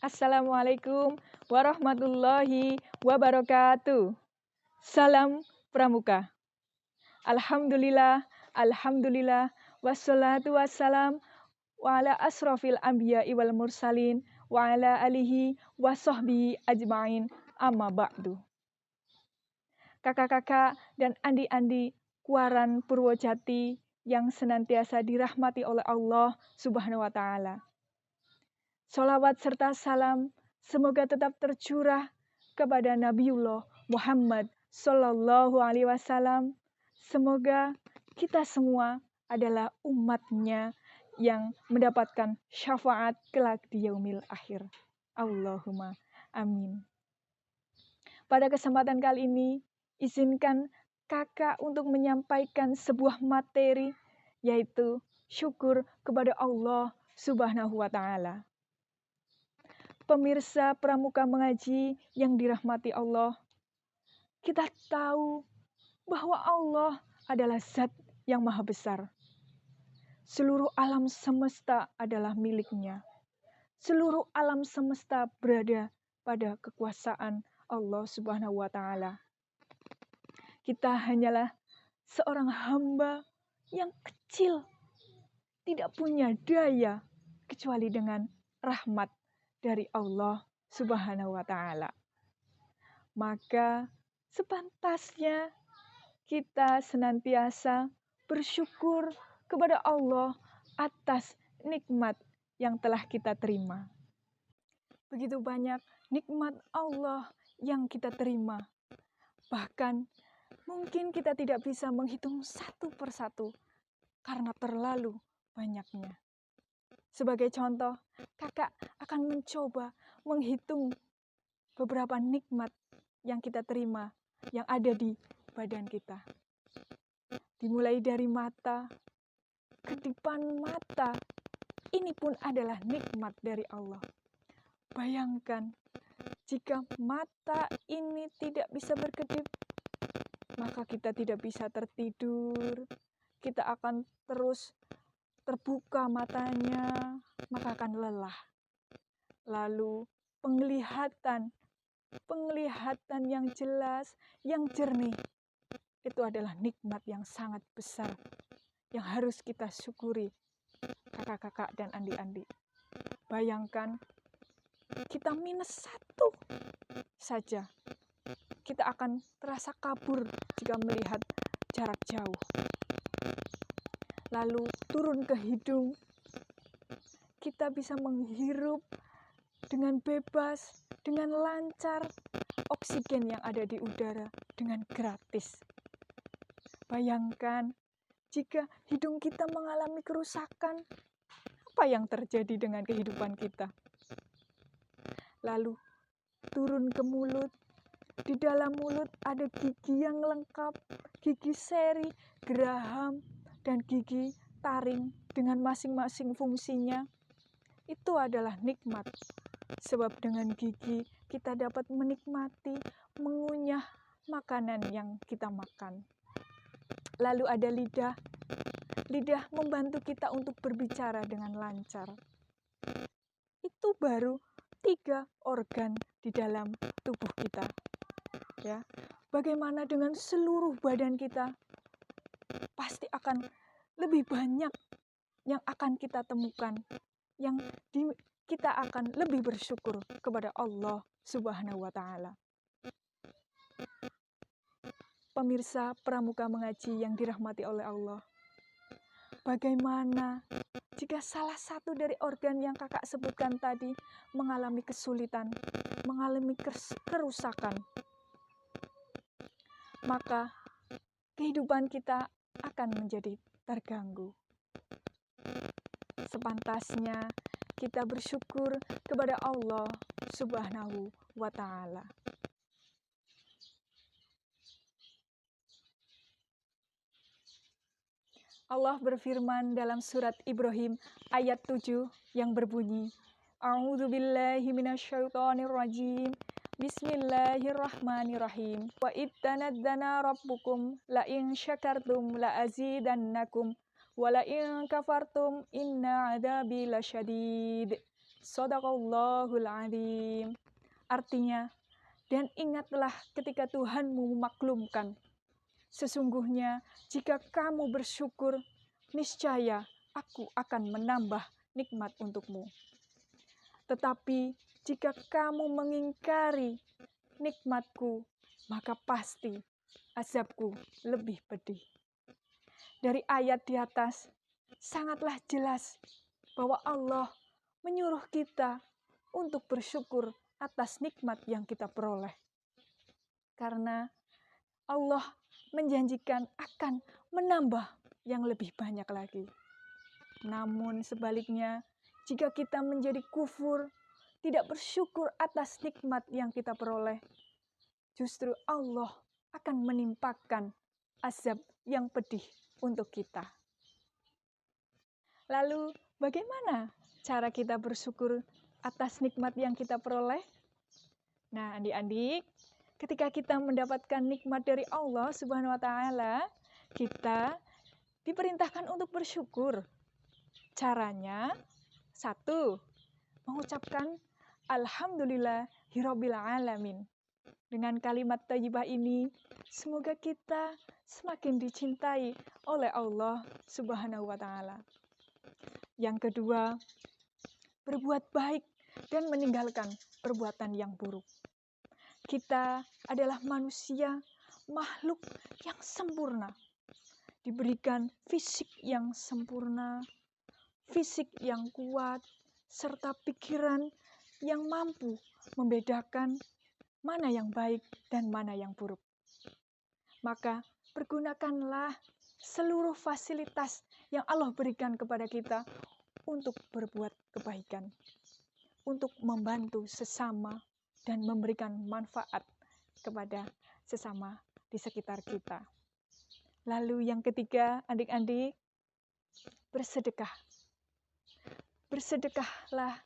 Assalamualaikum warahmatullahi wabarakatuh. Salam Pramuka. Alhamdulillah, alhamdulillah, wassalatu wassalam wa ala asrofil anbiya'i wal mursalin wa ala alihi wa sahbihi ajma'in amma ba'du. Kakak-kakak dan andi-andi Kuaran Purwojati yang senantiasa dirahmati oleh Allah Subhanahu wa Ta'ala. Sholawat serta salam semoga tetap tercurah kepada Nabiullah Muhammad Sallallahu Alaihi Wasallam. Semoga kita semua adalah umatnya yang mendapatkan syafaat kelak di yaumil akhir. Allahumma amin. Pada kesempatan kali ini, izinkan kakak untuk menyampaikan sebuah materi, yaitu syukur kepada Allah Subhanahu wa Ta'ala. Pemirsa Pramuka Mengaji yang dirahmati Allah, kita tahu bahwa Allah adalah Zat yang Maha Besar. Seluruh alam semesta adalah miliknya. Seluruh alam semesta berada pada kekuasaan Allah Subhanahu wa Ta'ala. Kita hanyalah seorang hamba yang kecil, tidak punya daya kecuali dengan rahmat dari Allah Subhanahu wa Ta'ala. Maka sepantasnya kita senantiasa bersyukur kepada Allah atas nikmat yang telah kita terima. Begitu banyak nikmat Allah yang kita terima. Bahkan mungkin kita tidak bisa menghitung satu persatu karena terlalu banyaknya. Sebagai contoh, kakak akan mencoba menghitung beberapa nikmat yang kita terima, yang ada di badan kita. Dimulai dari mata, kedipan mata, ini pun adalah nikmat dari Allah. Bayangkan, jika mata ini tidak bisa berkedip, maka kita tidak bisa tertidur, kita akan terus terbuka matanya, maka akan lelah. Lalu penglihatan yang jelas, yang jernih, itu adalah nikmat yang sangat besar, yang harus kita syukuri, kakak-kakak dan andi-andi. Bayangkan, kita minus 1 saja, kita akan terasa kabur jika melihat jarak jauh. Lalu turun ke hidung, kita bisa menghirup dengan bebas, dengan lancar, oksigen yang ada di udara dengan gratis. Bayangkan, jika hidung kita mengalami kerusakan, apa yang terjadi dengan kehidupan kita? Lalu turun ke mulut, di dalam mulut ada gigi yang lengkap, gigi seri, geraham, dan gigi taring dengan masing-masing fungsinya. Itu adalah nikmat. Sebab dengan gigi kita dapat menikmati, mengunyah makanan yang kita makan. Lalu ada lidah. Lidah membantu kita untuk berbicara dengan lancar. Itu baru 3 organ di dalam tubuh kita. Ya. Bagaimana dengan seluruh badan kita? Pasti akan lebih banyak yang akan kita temukan, yang kita akan lebih bersyukur kepada Allah Subhanahu wa Ta'ala. Pemirsa Pramuka Mengaji yang dirahmati oleh Allah, bagaimana jika salah satu dari organ yang kakak sebutkan tadi mengalami kesulitan, mengalami kerusakan? Maka kehidupan kita akan menjadi terganggu. Sepantasnya kita bersyukur kepada Allah Subhanahu wa Ta'ala. Allah berfirman dalam surat Ibrahim ayat 7 yang berbunyi, A'udzubillahi minasyaitonirrajim. Bismillahirrahmanirrahim. Wa ittanaddana rabbukum la in syakartum la azidannakum wa la in kafartum inna adzabi lasyadid. Shadaqallahul adzim. Artinya, dan ingatlah ketika Tuhanmu memaklumkan, sesungguhnya jika kamu bersyukur, niscaya aku akan menambah nikmat untukmu. Tetapi jika kamu mengingkari nikmatku, maka pasti azabku lebih pedih. Dari ayat di atas, sangatlah jelas bahwa Allah menyuruh kita untuk bersyukur atas nikmat yang kita peroleh. Karena Allah menjanjikan akan menambah yang lebih banyak lagi. Namun sebaliknya, jika kita menjadi kufur, tidak bersyukur atas nikmat yang kita peroleh, justru Allah akan menimpakan azab yang pedih untuk kita. Lalu, bagaimana cara kita bersyukur atas nikmat yang kita peroleh? Nah, adik-adik, ketika kita mendapatkan nikmat dari Allah Subhanahu wa Ta'ala, kita diperintahkan untuk bersyukur. Caranya, 1, mengucapkan Alhamdulillahirabbil alamin. Dengan kalimat thayyibah ini, semoga kita semakin dicintai oleh Allah Subhanahu wa Ta'ala. Yang kedua, berbuat baik dan meninggalkan perbuatan yang buruk. Kita adalah manusia, makhluk yang sempurna, diberikan fisik yang sempurna, fisik yang kuat, serta pikiran yang mampu membedakan mana yang baik dan mana yang buruk. Maka pergunakanlah seluruh fasilitas yang Allah berikan kepada kita untuk berbuat kebaikan, untuk membantu sesama dan memberikan manfaat kepada sesama di sekitar kita. Lalu yang ketiga, adik-adik, bersedekah. Bersedekahlah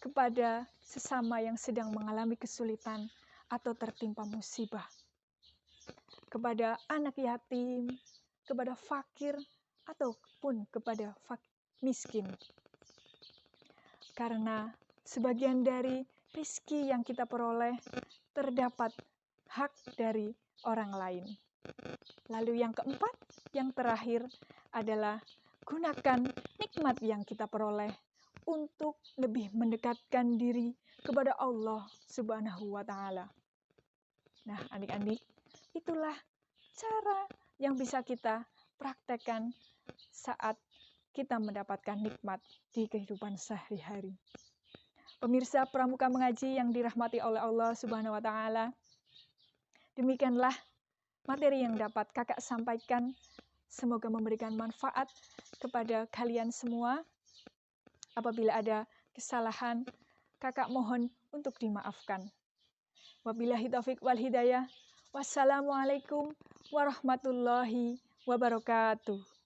kepada sesama yang sedang mengalami kesulitan atau tertimpa musibah. Kepada anak yatim, kepada fakir, ataupun kepada miskin. Karena sebagian dari rezeki yang kita peroleh terdapat hak dari orang lain. Lalu yang keempat, yang terakhir adalah gunakan nikmat yang kita peroleh untuk lebih mendekatkan diri kepada Allah Subhanahu wa Ta'ala. Nah, adik-adik, itulah cara yang bisa kita praktekkan saat kita mendapatkan nikmat di kehidupan sehari-hari. Pemirsa Pramuka Mengaji yang dirahmati oleh Allah Subhanahu wa Ta'ala, demikianlah materi yang dapat kakak sampaikan. Semoga memberikan manfaat kepada kalian semua. Apabila ada kesalahan, kakak mohon untuk dimaafkan. Wabillahi taufiq wal hidayah. Wassalamualaikum warahmatullahi wabarakatuh.